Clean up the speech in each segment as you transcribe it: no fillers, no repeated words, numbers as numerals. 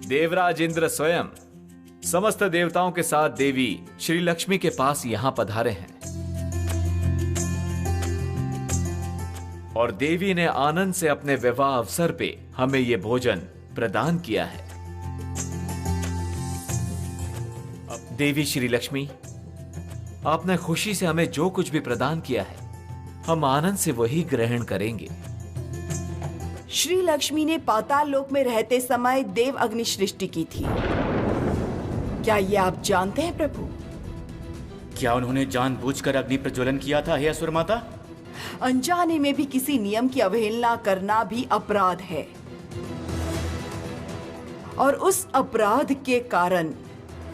देवराज इंद्र स्वयं समस्त देवताओं के साथ देवी श्री लक्ष्मी के पास यहां पधारे हैं और देवी ने आनंद से अपने विवाह अवसर पे हमें ये भोजन प्रदान किया है। देवी श्री लक्ष्मी, आपने खुशी से हमें जो कुछ भी प्रदान किया है हम आनंद से वही ग्रहण करेंगे। श्री लक्ष्मी ने पाताल लोक में रहते समय देव अग्नि सृष्टि की थी। क्या ये आप जानते हैं प्रभु? क्या उन्होंने जानबूझकर अग्नि प्रज्वलन किया था हे असुर माता? अनजाने में भी किसी नियम की अवहेलना करना भी अपराध है और उस अपराध के कारण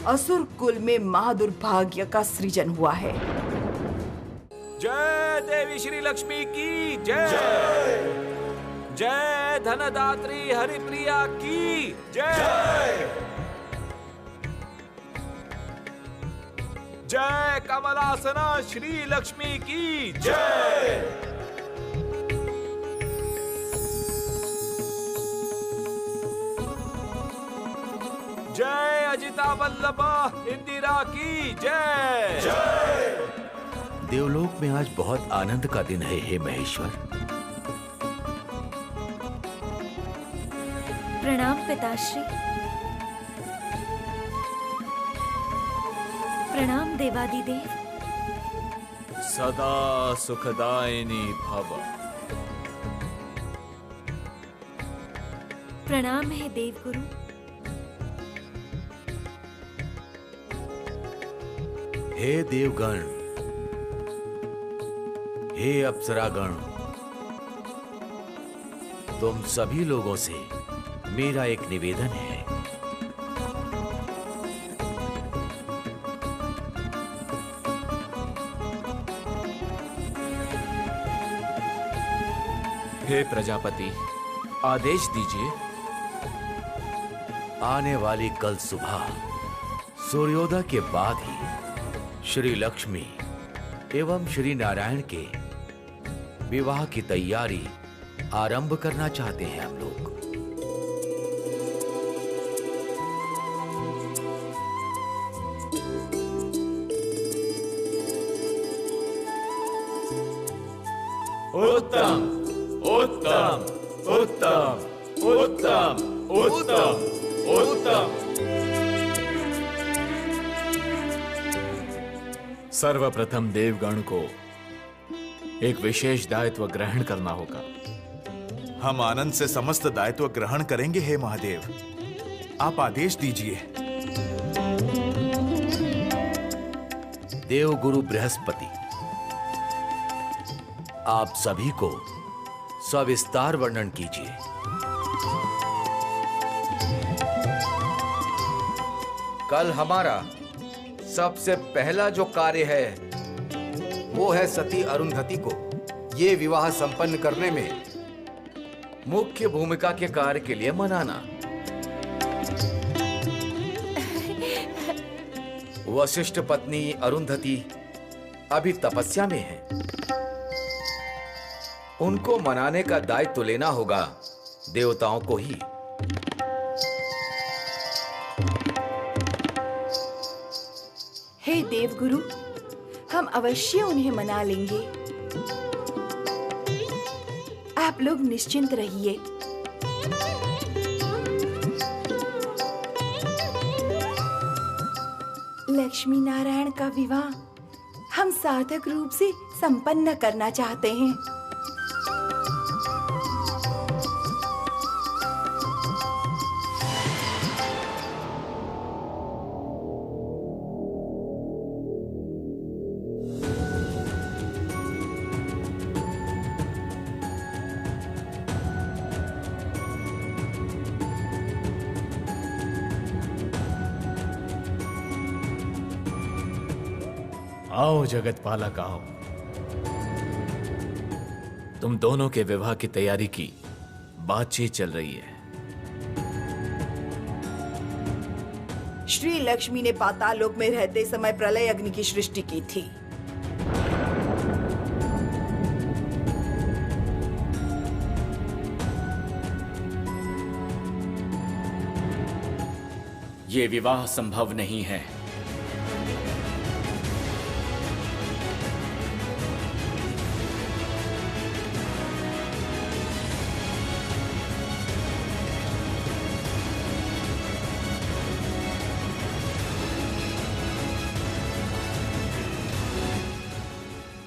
असुर कुल में महादुर्भाग्य का सृजन हुआ है। जय देवी श्री लक्ष्मी की जय। जय धनदात्री हरिप्रिया की जय। जय कमलासना श्री लक्ष्मी की जय। जय अजिता वल्लभा इंदिरा की जय। जय। देवलोक में आज बहुत आनंद का दिन है हे महेश्वर। प्रणाम पिताश्री। प्रणाम देवादिदेव। सदा सुखदायिनी भव। प्रणाम है देवगुरु। हे देवगण, हे अप्सरागण, तुम सभी लोगों से मेरा एक निवेदन है। हे प्रजापति, आदेश दीजिए। आने वाली कल सुबह सूर्योदय के बाद ही श्री लक्ष्मी एवं श्री नारायण के विवाह की तैयारी आरंभ करना चाहते हैं हम लोग। उत्तम उत्तम उत्तम उत्तम उत्तम उत्तम। सर्वप्रथम देवगण को एक विशेष दायित्व ग्रहण करना होगा। हम आनंद से समस्त दायित्व ग्रहण करेंगे हे महादेव, आप आदेश दीजिए। देवगुरु बृहस्पति, आप सभी को सविस्तार वर्णन कीजिए। कल हमारा सबसे पहला जो कार्य है वो है सती अरुंधति को ये विवाह संपन्न करने में मुख्य भूमिका के कार्य के लिए मनाना। वशिष्ठ पत्नी अरुंधति अभी तपस्या में है, उनको मनाने का दायित्व लेना होगा देवताओं को ही। हे देवगुरु, हम अवश्य उन्हें मना लेंगे। आप लोग निश्चिंत रहिए। लक्ष्मी नारायण का विवाह हम सार्थक रूप से संपन्न करना चाहते हैं। आओ जगत पालक आओ। तुम दोनों के विवाह की तैयारी की बातचीत चल रही है। श्री लक्ष्मी ने पाताल लोक में रहते समय प्रलय अग्नि की सृष्टि की थी। ये विवाह संभव नहीं है।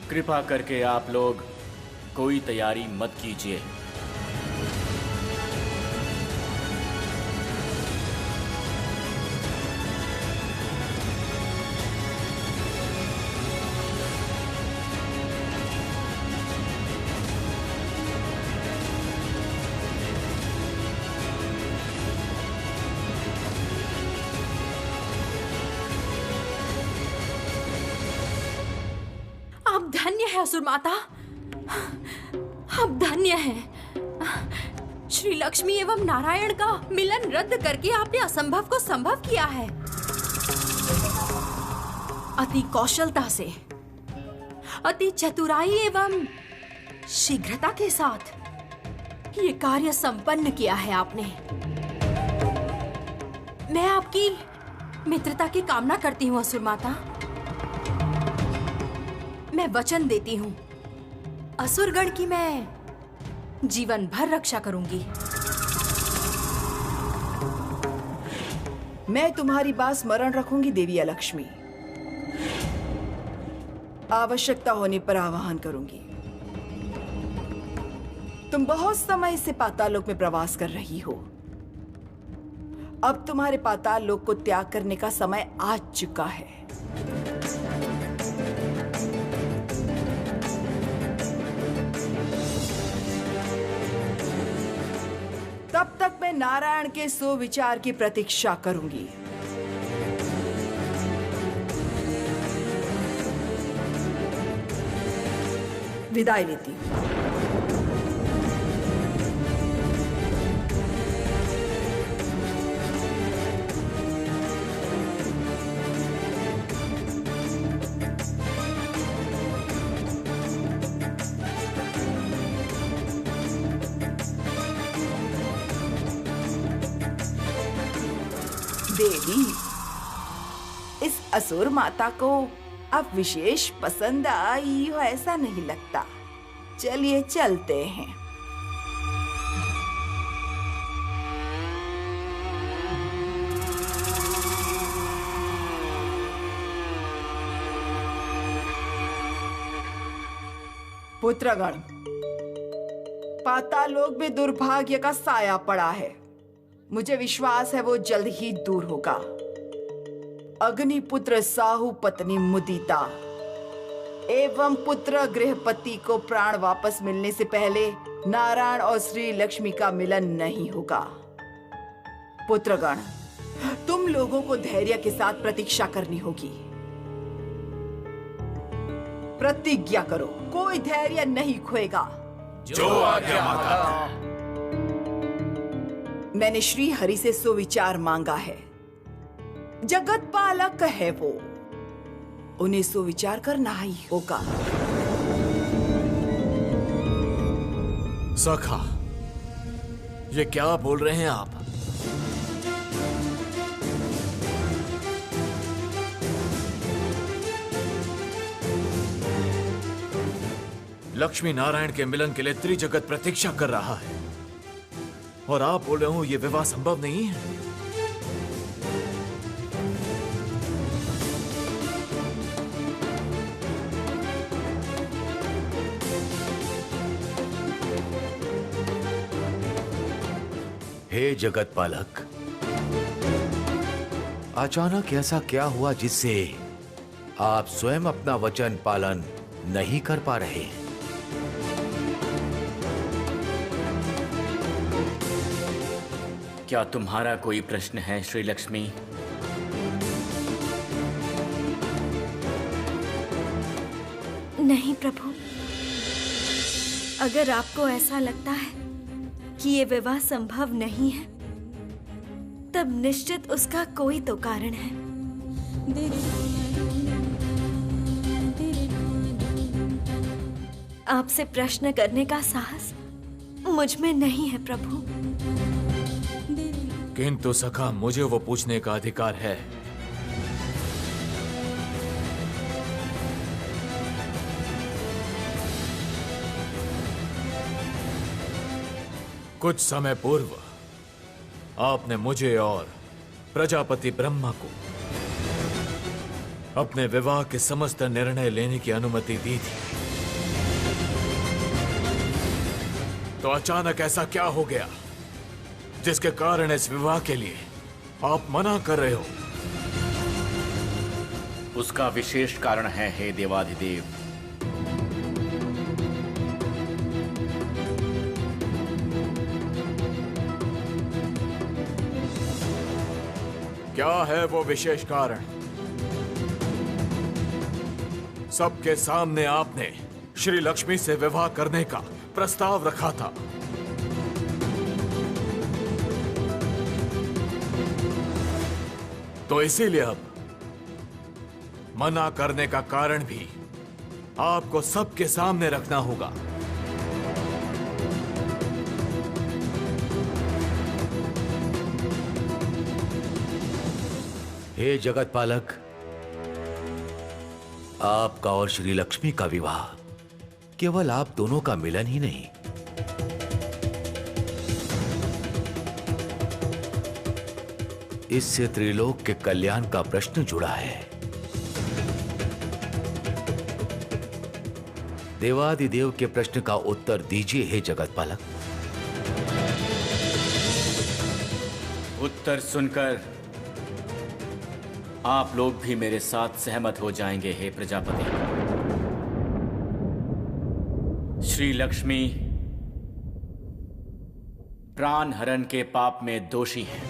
कृपा करके आप लोग कोई तैयारी मत कीजिए। आप धन्य है असुर माता, आप धन्य हैं। श्री लक्ष्मी एवं नारायण का मिलन रद्द करके आपने असंभव को संभव किया है। अति कौशलता से, अति चतुराई एवं शीघ्रता के साथ ये कार्य संपन्न किया है आपने। मैं आपकी मित्रता की कामना करती हूँ असुर माता। मैं वचन देती हूँ, असुरगण की मैं जीवन भर रक्षा करूंगी। मैं तुम्हारी बात स्मरण रखूंगी देवी लक्ष्मी। आवश्यकता होने पर आवाहन करूंगी। तुम बहुत समय से पाताल लोक में प्रवास कर रही हो। अब तुम्हारे पाताल लोक को त्याग करने का समय आ चुका है। तब तक मैं नारायण के सुविचार की प्रतीक्षा करूंगी। विदाई लेती हूं। देवी, इस असुर माता को अब विशेष पसंद आई हो ऐसा नहीं लगता। चलिए चलते हैं। पुत्रगण, पाताल लोक में दुर्भाग्य का साया पड़ा है। मुझे विश्वास है वो जल्द ही दूर होगा। अग्निपुत्र साहू पत्नी मुदिता एवं पुत्र गृहपति को प्राण वापस मिलने से पहले नारायण और श्री लक्ष्मी का मिलन नहीं होगा। पुत्रगण, तुम लोगों को धैर्य के साथ प्रतीक्षा करनी होगी। प्रतिज्ञा करो, कोई धैर्य नहीं खोएगा। जो आज्ञा माता। मैंने श्री हरि से सुविचार मांगा है। जगत पालक है वो, उन्हें सुविचार करना ही होगा। सखा, ये क्या बोल रहे हैं आप? लक्ष्मी नारायण के मिलन के लिए त्रिजगत प्रतीक्षा कर रहा है और आप बोल रहे हो ये विवाह संभव नहीं है। हे जगत पालक, अचानक ऐसा क्या हुआ जिससे आप स्वयं अपना वचन पालन नहीं कर पा रहे? क्या तुम्हारा कोई प्रश्न है श्री लक्ष्मी? नहीं प्रभु, अगर आपको ऐसा लगता है कि ये विवाह संभव नहीं है, तब निश्चित उसका कोई तो कारण है। आपसे प्रश्न करने का साहस मुझ में नहीं है प्रभु। किंतु सखा, मुझे वो पूछने का अधिकार है। कुछ समय पूर्व आपने मुझे और प्रजापति ब्रह्मा को अपने विवाह के समस्त निर्णय लेने की अनुमति दी थी। तो अचानक ऐसा क्या हो गया जिसके कारण इस विवाह के लिए आप मना कर रहे हो? उसका विशेष कारण है, हे देवाधिदेव। क्या है वो विशेष कारण? सबके सामने आपने श्री लक्ष्मी से विवाह करने का प्रस्ताव रखा था। तो इसीलिए अब मना करने का कारण भी आपको सबके सामने रखना होगा। हे जगत पालक, आपका और श्री लक्ष्मी का विवाह केवल आप दोनों का मिलन ही नहीं, इससे त्रिलोक के कल्याण का प्रश्न जुड़ा है। देवादिदेव के प्रश्न का उत्तर दीजिए हे जगत पालक। उत्तर सुनकर आप लोग भी मेरे साथ सहमत हो जाएंगे, हे प्रजापति। श्री लक्ष्मी प्राण हरण के पाप में दोषी है।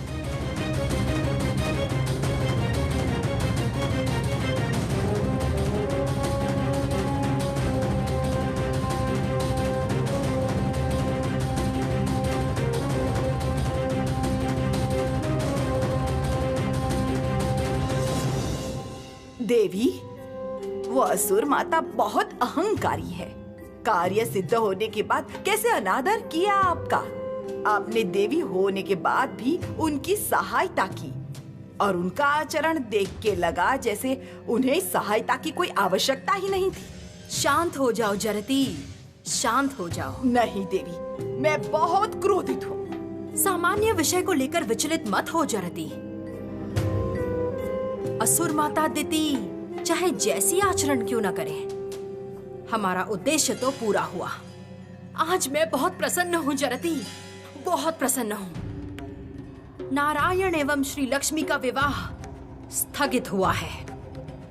देवी, वो असुर माता बहुत अहंकारी है। कार्य सिद्ध होने के बाद कैसे अनादर किया आपका। आपने देवी होने के बाद भी उनकी सहायता की और उनका आचरण देख के लगा जैसे उन्हें सहायता की कोई आवश्यकता ही नहीं थी। शांत हो जाओ जरती, शांत हो जाओ। नहीं देवी, मैं बहुत क्रोधित हूँ। सामान्य विषय को लेकर विचलित मत हो जरती। असुर माता दिति चाहे जैसी आचरण क्यों न करे, हमारा उद्देश्य तो पूरा हुआ। आज मैं बहुत प्रसन्न हूँ जरती, बहुत प्रसन्न हूँ। नारायण एवं श्री लक्ष्मी का विवाह स्थगित हुआ है।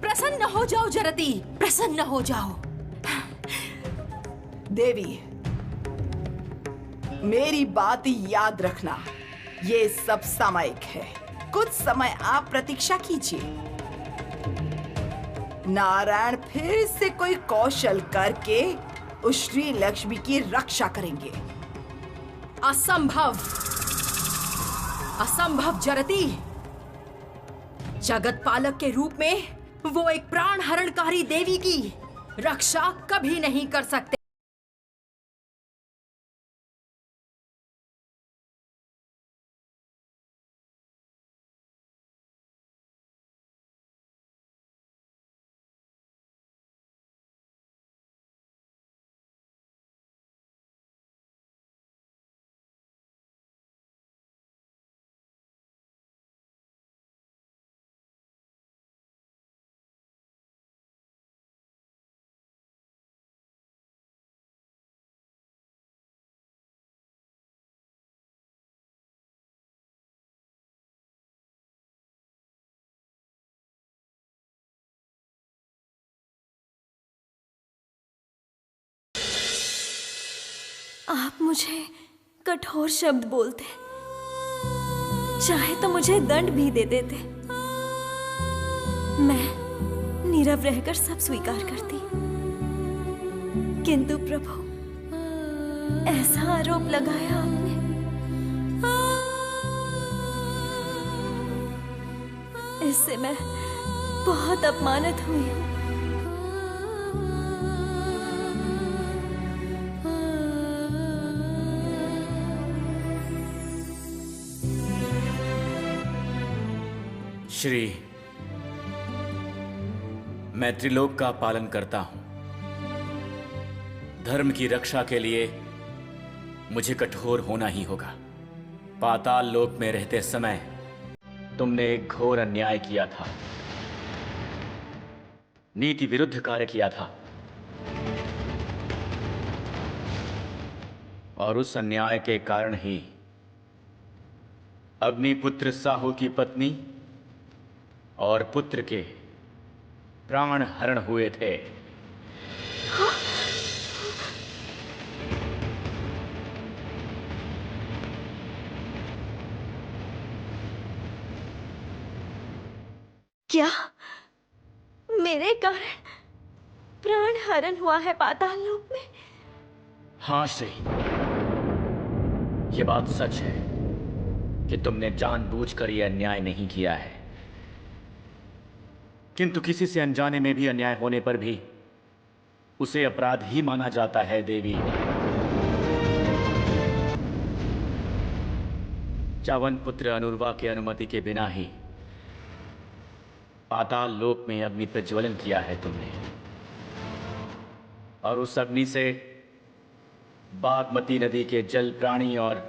प्रसन्न हो जाओ जरती, प्रसन्न हो जाओ। देवी, मेरी बात याद रखना, ये सब सामयिक है। कुछ समय आप प्रतीक्षा कीजिए। नारायण फिर से कोई कौशल करके उस श्री लक्ष्मी की रक्षा करेंगे। असंभव, असंभव जरती। जगत पालक के रूप में वो एक प्राण हरणकारी देवी की रक्षा कभी नहीं कर सकते। आप मुझे कठोर शब्द बोलते, चाहे तो मुझे दंड भी दे देते, मैं नीरव रहकर सब स्वीकार करती। किंतु प्रभु, ऐसा आरोप लगाया आपने, इससे मैं बहुत अपमानित हुई हूँ। श्री, मैं त्रिलोक का पालन करता हूं। धर्म की रक्षा के लिए मुझे कठोर होना ही होगा। पाताल लोक में रहते समय तुमने एक घोर अन्याय किया था, नीति विरुद्ध कार्य किया था, और उस अन्याय के कारण ही अग्निपुत्र साहू की पत्नी और पुत्र के प्राण हरण हुए थे। क्या मेरे कारण प्राण हरण हुआ है पाताल लोक में? हां श्री, ये बात सच है कि तुमने जानबूझकर यह अन्याय नहीं किया है, किंतु किसी से अनजाने में भी अन्याय होने पर भी उसे अपराध ही माना जाता है देवी। चावन पुत्र अनुर्वा के अनुमति के बिना ही पाताल लोक में अग्नि प्रज्वलन किया है तुमने, और उस अग्नि से बागमती नदी के जल प्राणी और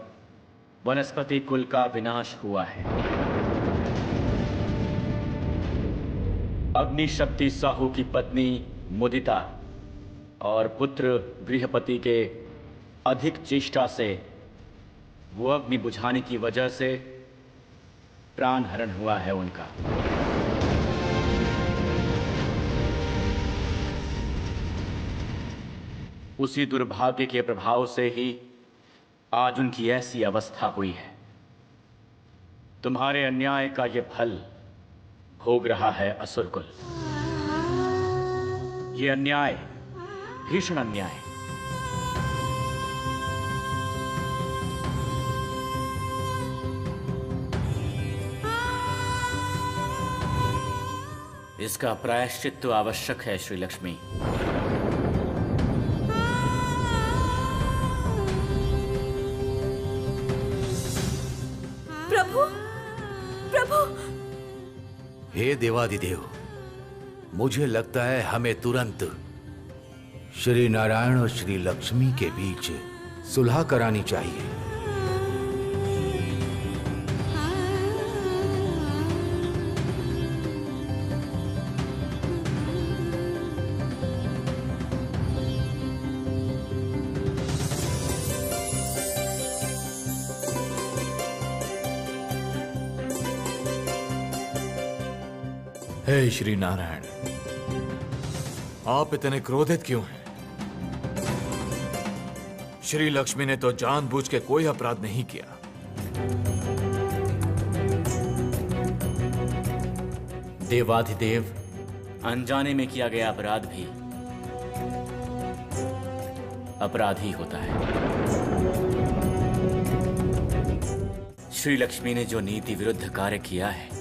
वनस्पति कुल का विनाश हुआ है। अग्नि शक्ति साहू की पत्नी मुदिता और पुत्र गृहपति के अधिक चेष्टा से वो अग्नि बुझाने की वजह से प्राण हरण हुआ है उनका। उसी दुर्भाग्य के प्रभाव से ही आज उनकी ऐसी अवस्था हुई है। तुम्हारे अन्याय का ये फल भोग रहा है असुरकुल। ये अन्याय, भीषण अन्याय, इसका प्रायश्चित तो आवश्यक है श्री लक्ष्मी। हे देवादिदेव, मुझे लगता है हमें तुरंत श्री नारायण और श्री लक्ष्मी के बीच सुलह करानी चाहिए। हे श्री नारायण, आप इतने क्रोधित क्यों हैं? श्री लक्ष्मी ने तो जानबूझ के कोई अपराध नहीं किया। देवाधिदेव, अनजाने में किया गया अपराध भी अपराध ही होता है। श्री लक्ष्मी ने जो नीति विरुद्ध कार्य किया है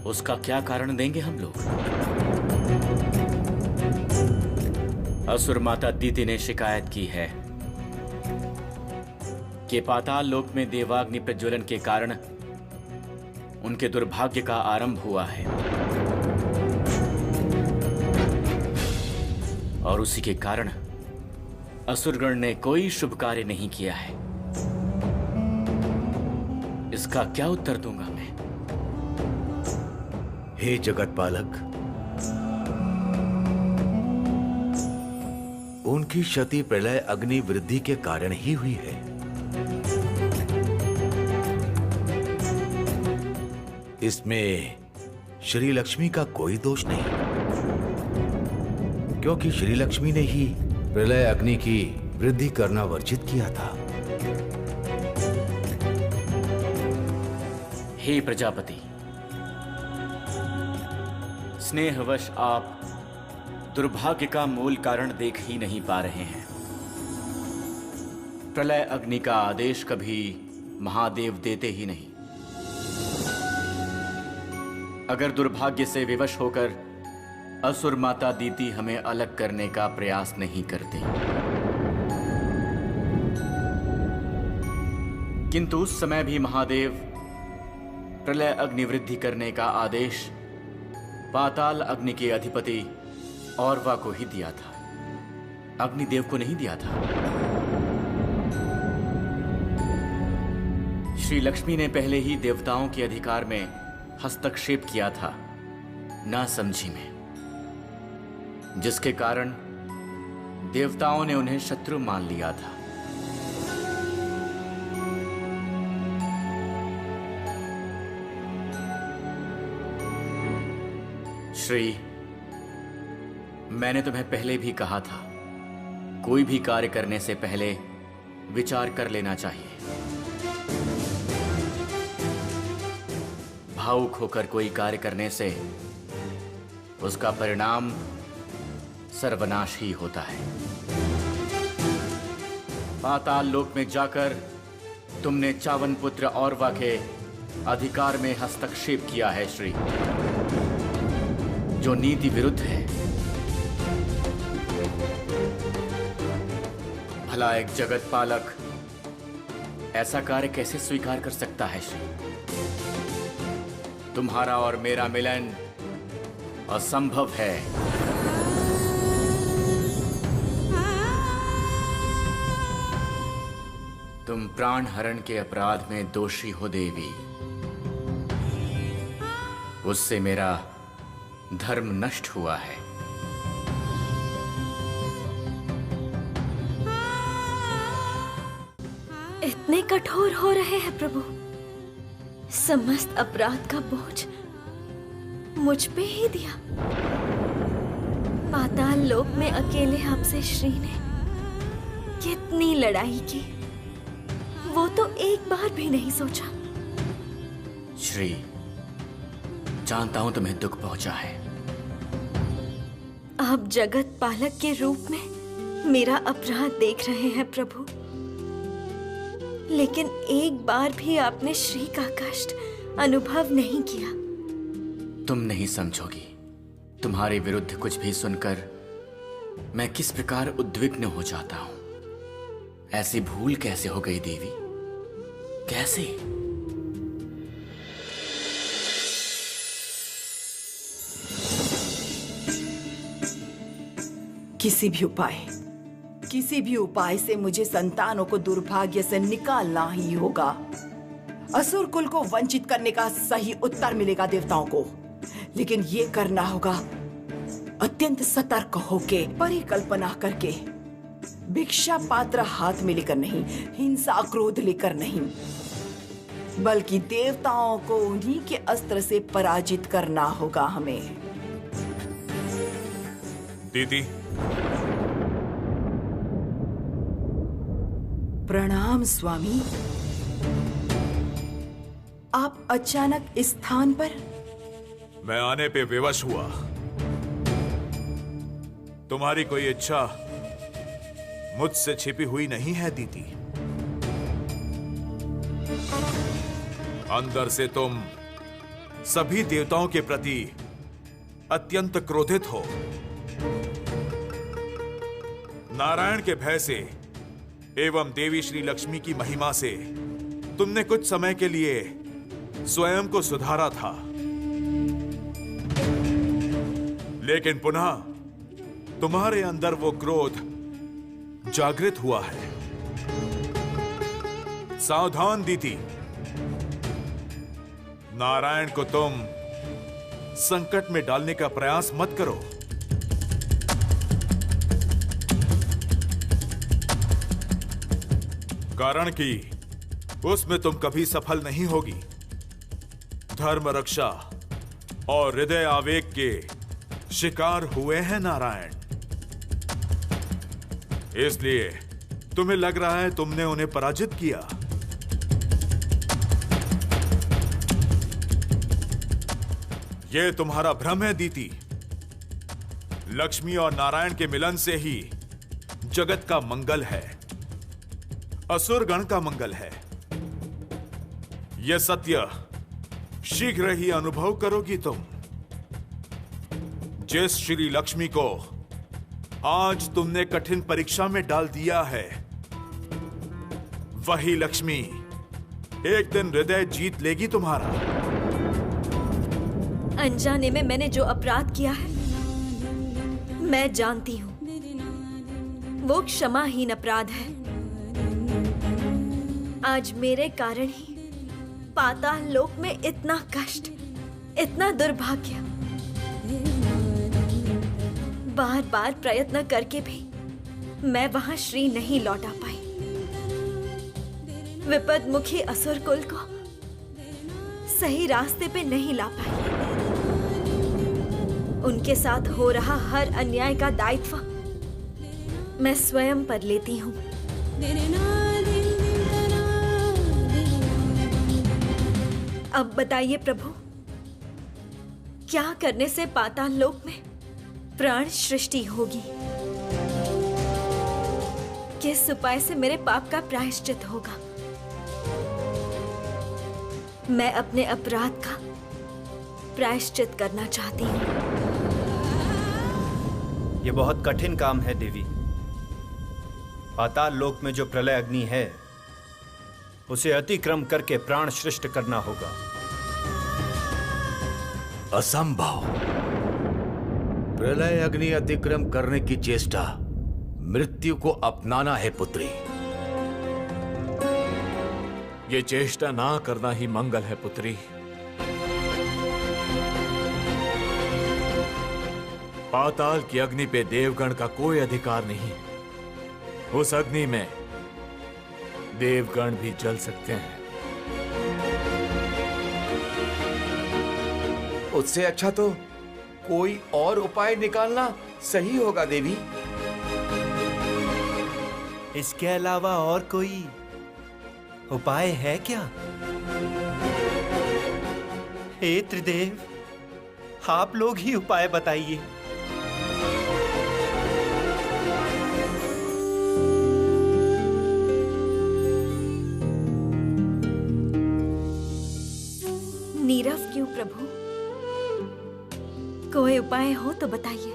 उसका क्या कारण देंगे हम लोग? असुर माता दीति ने शिकायत की है कि पाताल लोक में देवाग्नि प्रज्वलन के कारण उनके दुर्भाग्य का आरंभ हुआ है, और उसी के कारण असुरगण ने कोई शुभ कार्य नहीं किया है। इसका क्या उत्तर दूंगा मैं? हे जगत पालक, उनकी क्षति प्रलय अग्नि वृद्धि के कारण ही हुई है। इसमें श्री लक्ष्मी का कोई दोष नहीं, क्योंकि श्री लक्ष्मी ने ही प्रलय अग्नि की वृद्धि करना वर्जित किया था। हे प्रजापति, स्नेहवश आप दुर्भाग्य का मूल कारण देख ही नहीं पा रहे हैं। प्रलय अग्नि का आदेश कभी महादेव देते ही नहीं। अगर दुर्भाग्य से विवश होकर असुर माता दीति हमें अलग करने का प्रयास नहीं करती, किंतु उस समय भी महादेव प्रलय अग्निवृद्धि करने का आदेश पाताल अग्नि के अधिपति औरवा को ही दिया था, अग्निदेव को नहीं दिया था। श्री लक्ष्मी ने पहले ही देवताओं के अधिकार में हस्तक्षेप किया था, नासमझी में, जिसके कारण देवताओं ने उन्हें शत्रु मान लिया था। श्री, मैंने तुम्हें पहले भी कहा था, कोई भी कार्य करने से पहले विचार कर लेना चाहिए। भावुक होकर कोई कार्य करने से उसका परिणाम सर्वनाश ही होता है। पाताल लोक में जाकर तुमने चावन पुत्र औरवा के अधिकार में हस्तक्षेप किया है श्री, जो नीति विरुद्ध है। भला एक जगत पालक ऐसा कार्य कैसे स्वीकार कर सकता है श्री? तुम्हारा और मेरा मिलन असंभव है। तुम प्राण हरण के अपराध में दोषी हो देवी, उससे मेरा धर्म नष्ट हुआ है। इतने कठोर हो रहे हैं प्रभु, समस्त अपराध का बोझ मुझ पे ही दिया। पाताल लोक में अकेले आपसे श्री ने कितनी लड़ाई की, वो तो एक बार भी नहीं सोचा। श्री, जानता हूं तुम्हें दुख पहुंचा है। आप जगत पालक के रूप में मेरा अपराध देख रहे हैं प्रभु, लेकिन एक बार भी आपने श्री का कष्ट अनुभव नहीं किया। तुम नहीं समझोगी, तुम्हारे विरुद्ध कुछ भी सुनकर मैं किस प्रकार उद्विग्न हो जाता हूं। ऐसी भूल कैसे हो गई देवी? कैसे? किसी भी उपाय से मुझे संतानों को दुर्भाग्य से निकालना ही होगा। असुर कुल को वंचित करने का सही उत्तर मिलेगा देवताओं को, लेकिन ये करना होगा अत्यंत सतर्क होके, परिकल्पना करके, भिक्षा पात्र हाथ में लेकर नहीं, हिंसा क्रोध लेकर नहीं, बल्कि देवताओं को उन्हीं के अस्त्र से पराजित करना होगा हमें। दीदी, प्रणाम स्वामी। आप अचानक इस स्थान पर? मैं आने पे विवश हुआ। तुम्हारी कोई इच्छा मुझसे छिपी हुई नहीं है दीदी। अंदर से तुम सभी देवताओं के प्रति अत्यंत क्रोधित हो। नारायण के भय से एवं देवी श्री लक्ष्मी की महिमा से तुमने कुछ समय के लिए स्वयं को सुधारा था, लेकिन पुनः तुम्हारे अंदर वो क्रोध जागृत हुआ है। सावधान दीदी, नारायण को तुम संकट में डालने का प्रयास मत करो। कारण कि उसमें तुम कभी सफल नहीं होगी। धर्म रक्षा और हृदय आवेग के शिकार हुए हैं नारायण, इसलिए तुम्हें लग रहा है तुमने उन्हें पराजित किया। यह तुम्हारा भ्रम है दीदी। लक्ष्मी और नारायण के मिलन से ही जगत का मंगल है, असुर गण का मंगल है। यह सत्य शीघ्र ही अनुभव करोगी तुम। जिस श्री लक्ष्मी को आज तुमने कठिन परीक्षा में डाल दिया है, वही लक्ष्मी एक दिन हृदय जीत लेगी तुम्हारा। अनजाने में मैंने जो अपराध किया है, मैं जानती हूँ वो क्षमाहीन अपराध है। आज मेरे कारण ही पाताल लोक में इतना कष्ट, इतना दुर्भाग्य, बार बार प्रयत्न करके भी मैं वहां श्री नहीं लौटा पाई। विपदमुखी असुर कुल को सही रास्ते पे नहीं ला पाई। उनके साथ हो रहा हर अन्याय का दायित्व मैं स्वयं पर लेती हूँ। अब बताइए प्रभु, क्या करने से पाताल लोक में प्राण सृष्टि होगी? किस उपाय से मेरे पाप का प्रायश्चित होगा? मैं अपने अपराध का प्रायश्चित करना चाहती हूँ। ये बहुत कठिन काम है देवी। पाताल लोक में जो प्रलय अग्नि है उसे अतिक्रम करके प्राण सृष्ट करना होगा। असंभव। प्रलय अग्नि अतिक्रम करने की चेष्टा मृत्यु को अपनाना है पुत्री। ये चेष्टा ना करना ही मंगल है पुत्री। पाताल की अग्नि पे देवगण का कोई अधिकार नहीं। उस अग्नि में देवगण भी जल सकते हैं। उससे अच्छा तो कोई और उपाय निकालना सही होगा देवी। इसके अलावा और कोई उपाय है क्या? हे त्रिदेव, आप लोग ही उपाय बताइए। नीरव क्यों प्रभु? कोई उपाय हो तो बताइए।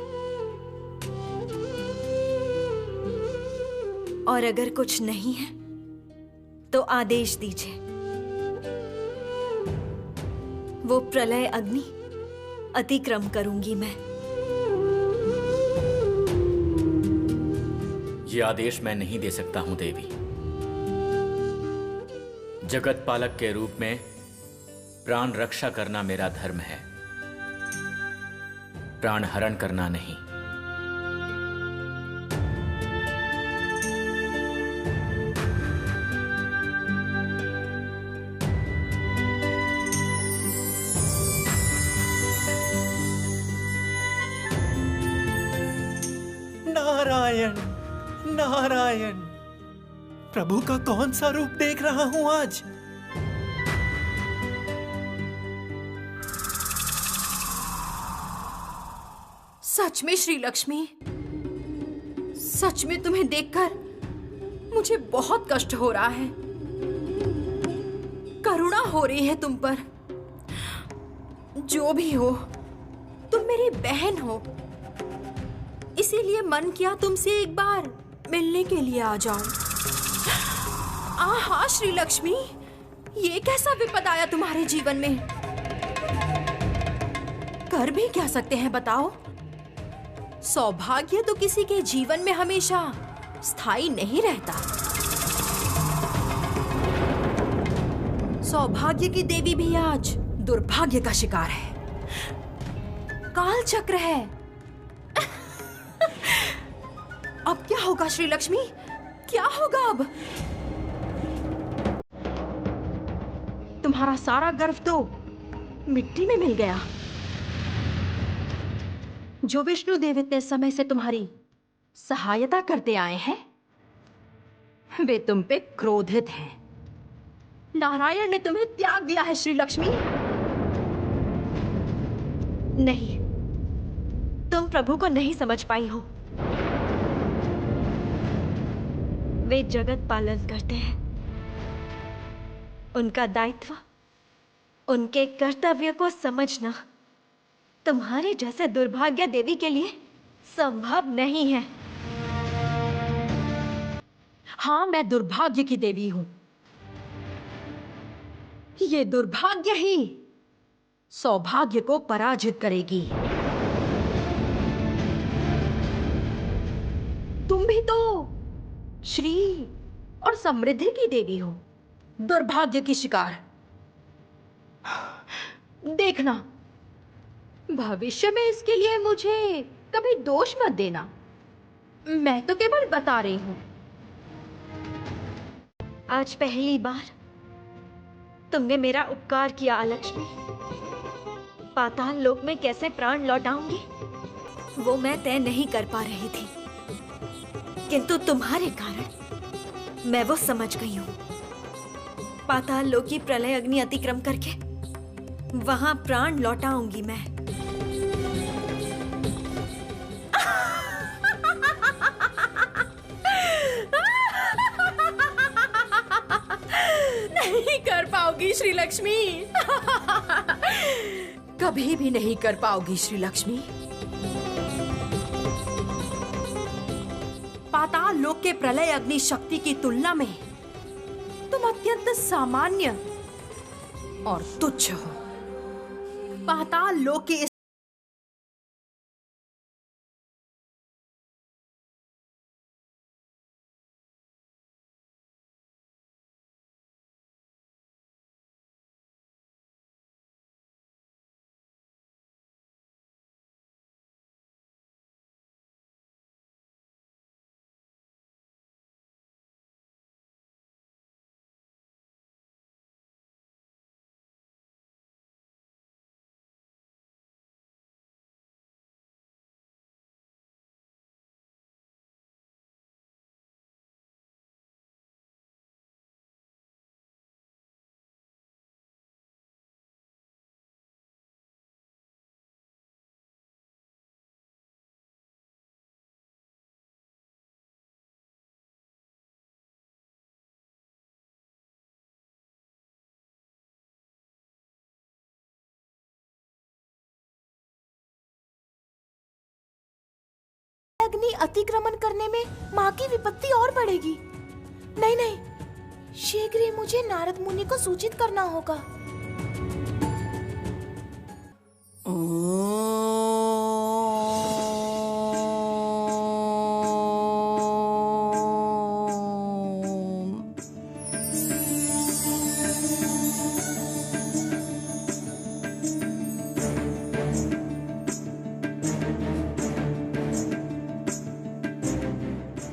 और अगर कुछ नहीं है तो आदेश दीजिए। वो प्रलय अग्नि अतिक्रम करूंगी मैं। ये आदेश मैं नहीं दे सकता हूं देवी। जगत पालक के रूप में प्राण रक्षा करना मेरा धर्म है, प्राण हरण करना नहीं। नारायण नारायण, प्रभु का कौन सा रूप देख रहा हूं आज? सच में श्री लक्ष्मी, सच में तुम्हें देखकर मुझे बहुत कष्ट हो रहा है। करुणा हो रही है तुम पर। जो भी हो, तुम मेरी बहन हो, इसीलिए मन किया तुमसे एक बार मिलने के लिए आ जाऊं। आहा श्री लक्ष्मी, ये कैसा विपद आया तुम्हारे जीवन में? कर भी क्या सकते हैं बताओ? सौभाग्य तो किसी के जीवन में हमेशा स्थायी नहीं रहता। सौभाग्य की देवी भी आज दुर्भाग्य का शिकार है। काल चक्र है। अब क्या होगा श्री लक्ष्मी? क्या होगा अब? तुम्हारा सारा गर्व तो मिट्टी में मिल गया। जो विष्णु देव इतने समय से तुम्हारी सहायता करते आए हैं, वे तुम पे क्रोधित हैं। नारायण ने तुम्हें त्याग दिया है श्री लक्ष्मी। नहीं, तुम प्रभु को नहीं समझ पाई हो। वे जगत पालन करते हैं। उनका दायित्व, उनके कर्तव्य को समझना तुम्हारे जैसे दुर्भाग्य देवी के लिए संभव नहीं है। हाँ, मैं दुर्भाग्य की देवी हूं। ये दुर्भाग्य ही सौभाग्य को पराजित करेगी। तुम भी तो श्री और समृद्धि की देवी हो, दुर्भाग्य की शिकार। देखना, भविष्य में इसके लिए मुझे कभी दोष मत देना। मैं तो केवल बता रही हूं। आज पहली बार तुमने मेरा उपकार किया अलक्ष्मी। पाताल लोक में कैसे प्राण लौटाऊंगी वो मैं तय नहीं कर पा रही थी, किंतु तुम्हारे कारण मैं वो समझ गई हूँ। पाताल लोक की प्रलय अग्नि अतिक्रम करके वहां प्राण लौटाऊंगी मैं। नहीं कर पाओगी श्री लक्ष्मी। कभी भी नहीं कर पाओगी श्री लक्ष्मी। पाताल लोक के प्रलय अग्नि शक्ति की तुलना में तुम अत्यंत सामान्य और तुच्छ हो। पाताल लोक के अग्नि अतिक्रमण करने में माँ की विपत्ति और बढ़ेगी। नहीं नहीं, शीघ्र ही मुझे नारद मुनि को सूचित करना होगा।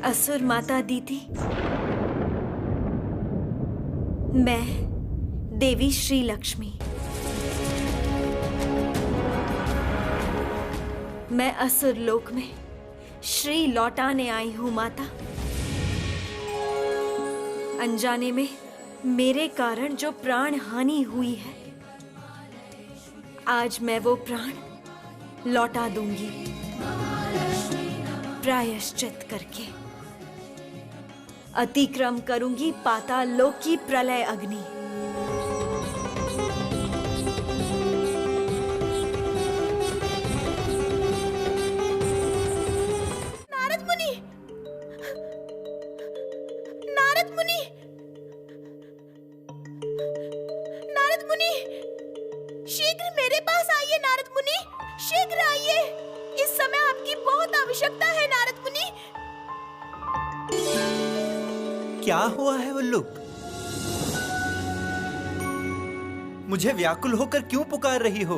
असुर माता दीदी, मैं देवी श्री लक्ष्मी, मैं असुर लोक में श्री लौटाने आई हूँ माता। अनजाने में मेरे कारण जो प्राण हानि हुई है, आज मैं वो प्राण लौटा दूंगी प्रायश्चित करके। अतिक्रम करूंगी पाताल लोक की प्रलय अग्नि। नारद मुनि, नारद मुनि, नारद मुनि, शीघ्र मेरे पास आइए। नारद मुनि, शीघ्र आइए। इस समय आपकी बहुत आवश्यकता है नारद मुनि। क्या हुआ है उल्लूक? मुझे व्याकुल होकर क्यों पुकार रही हो?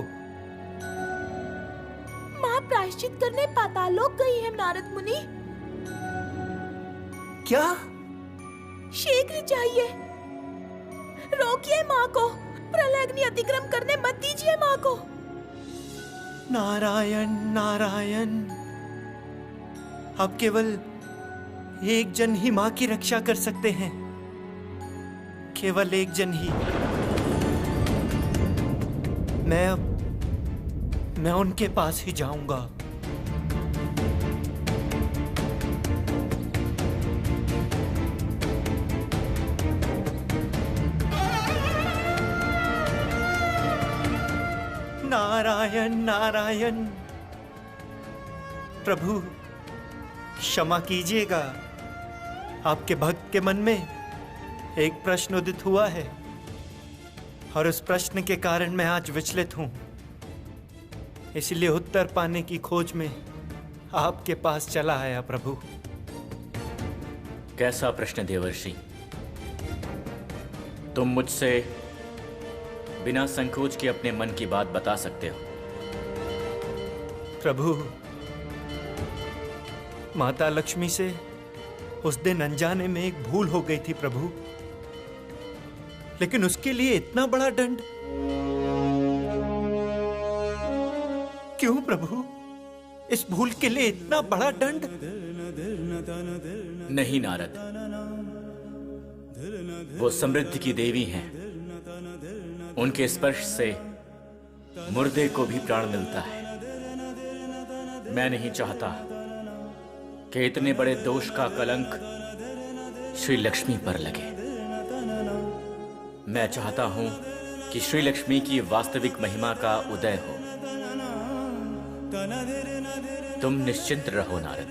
माँ प्रायश्चित करने पाताल लोक गई है नारद मुनि। क्या? शीघ्र जाइए, रोकिए माँ को। प्रलय अग्नि अतिक्रम करने मत दीजिए माँ को। नारायण नारायण, अब केवल एक जन ही माँ की रक्षा कर सकते हैं, केवल एक जन ही। मैं उनके पास ही जाऊंगा। नारायण नारायण, प्रभु क्षमा कीजिएगा। आपके भक्त के मन में एक प्रश्न उदित हुआ है और उस प्रश्न के कारण मैं आज विचलित हूं। इसलिए उत्तर पाने की खोज में आपके पास चला आया प्रभु। कैसा प्रश्न देवर्षि? तुम मुझसे बिना संकोच के अपने मन की बात बता सकते हो। प्रभु, माता लक्ष्मी से उस दिन अनजाने में एक भूल हो गई थी प्रभु, लेकिन उसके लिए इतना बड़ा दंड क्यों प्रभु? इस भूल के लिए इतना बड़ा दंड? नहीं नारद, वो समृद्धि की देवी हैं। उनके स्पर्श से मुर्दे को भी प्राण मिलता है। मैं नहीं चाहता कि इतने बड़े दोष का कलंक श्री लक्ष्मी पर लगे। मैं चाहता हूं कि श्री लक्ष्मी की वास्तविक महिमा का उदय हो। तुम निश्चिंत रहो नारद,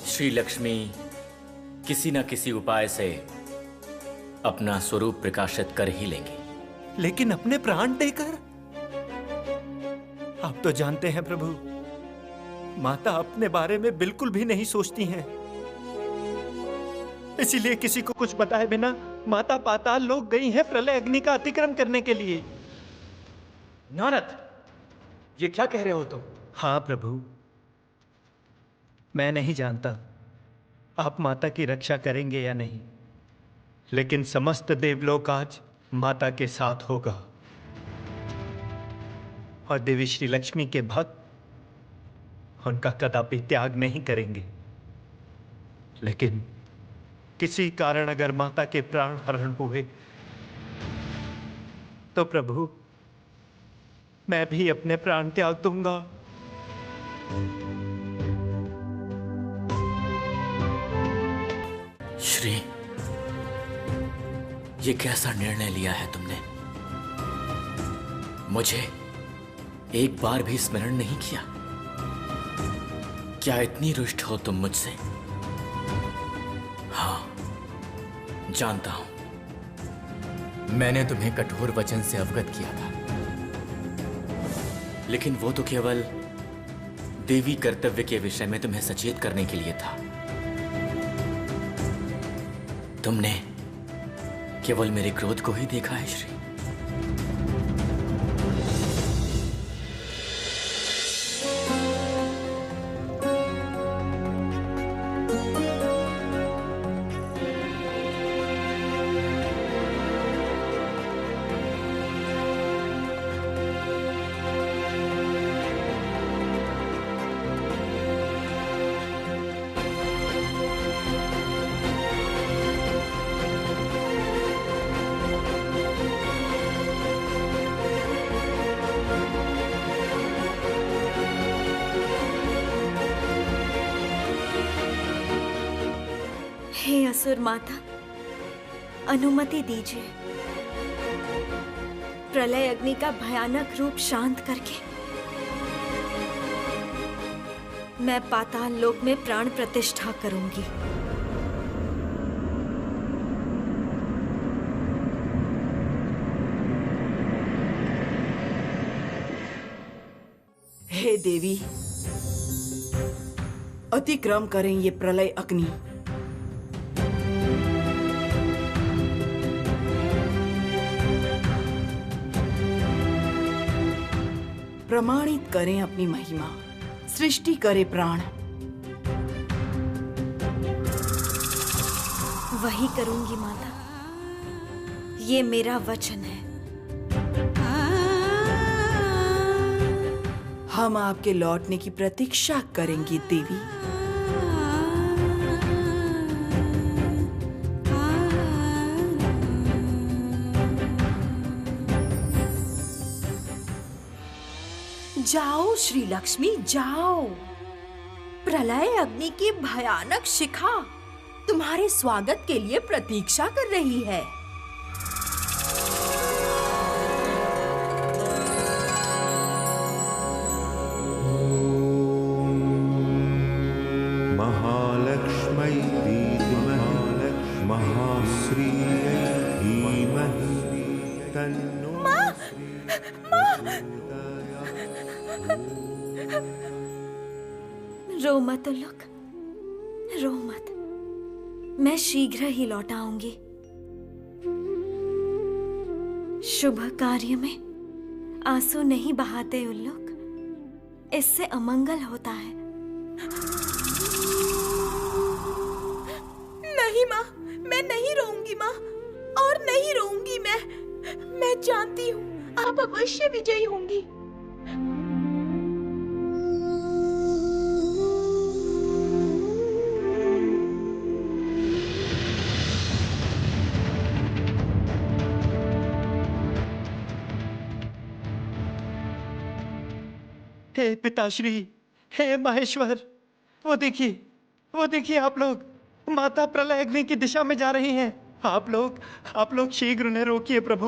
श्री लक्ष्मी किसी न किसी उपाय से अपना स्वरूप प्रकाशित कर ही लेंगे। लेकिन अपने प्राण देकर? आप तो जानते हैं प्रभु, माता अपने बारे में बिल्कुल भी नहीं सोचती हैं। इसीलिए किसी को कुछ बताए बिना माता पाताल लोक गई हैं प्रलय अग्नि का अतिक्रमण करने के लिए। नारद, ये क्या कह रहे हो तुम? हाँ प्रभु, मैं नहीं जानता आप माता की रक्षा करेंगे या नहीं, लेकिन समस्त देवलोक आज माता के साथ होगा और देवी श्री लक्ष्मी के भक्त उनका कदापि त्याग नहीं करेंगे। लेकिन किसी कारण अगर माता के प्राण हरण हुए तो प्रभु, मैं भी अपने प्राण त्याग दूंगा। श्री, ये कैसा निर्णय लिया है तुमने? मुझे एक बार भी स्मरण नहीं किया। क्या इतनी रुष्ट हो तुम मुझसे? हाँ, जानता हूं। मैंने तुम्हें कठोर वचन से अवगत किया था, लेकिन वो तो केवल देवी कर्तव्य के विषय में तुम्हें सचेत करने के लिए था। तुमने केवल मेरे क्रोध को ही देखा है श्री। हे असुर माता, अनुमति दीजिए। प्रलय अग्नि का भयानक रूप शांत करके मैं पाताल लोक में प्राण प्रतिष्ठा करूंगी। हे देवी, अतिक्रम करें ये प्रलय अग्नि। प्रमाणित करें अपनी महिमा, सृष्टि करे प्राण। वही करूंगी माता, ये मेरा वचन है। हम आपके लौटने की प्रतीक्षा करेंगे देवी। जाओ श्री लक्ष्मी, जाओ। प्रलय अग्नि की भयानक शिखा तुम्हारे स्वागत के लिए प्रतीक्षा कर रही है। महालक्ष्मै धीमहि महाश्रीयै धीमहि तन्नो माँ, माँ। रो मत उल्लुक, रो मत। मैं शीघ्र ही लौट आऊंगी। शुभ कार्य में आंसू नहीं बहाते उल्लुक, इससे अमंगल होता है। नहीं माँ, मैं नहीं रोऊंगी माँ, और नहीं रोऊंगी मैं जानती हूँ आप अवश्य विजयी होंगी। हे पिताश्री, हे महेश्वर, वो देखिए आप लोग, माता प्रलय अग्नि की दिशा में जा रही हैं। आप लोग शीघ्र उन्हें रोकिए प्रभु।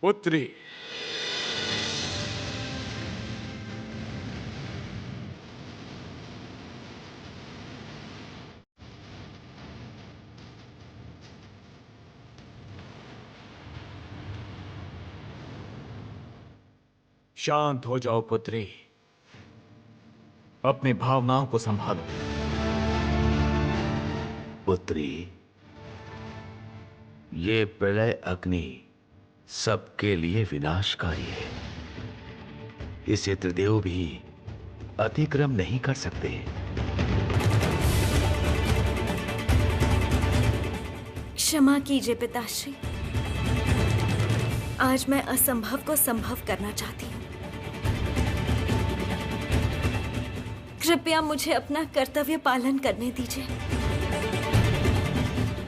पुत्री, शांत हो जाओ पुत्री, अपनी भावनाओं को संभालो। पुत्री, ये प्रलय अग्नि सबके लिए विनाशकारी है। इसे त्रिदेव भी अतिक्रम नहीं कर सकते। क्षमा कीजिए पिताश्री, आज मैं असंभव को संभव करना चाहती हूँ। कृपया मुझे अपना कर्तव्य पालन करने दीजिए।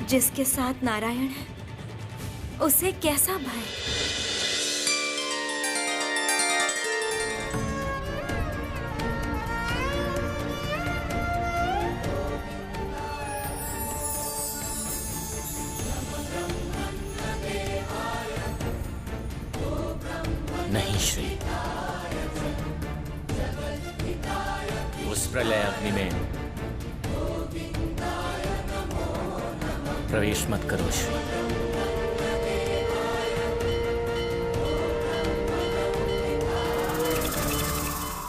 जिसके साथ नारायण है, उसे कैसा भय। नहीं श्री, उस प्रलय अग्नि में प्रवेश मत करो श्री।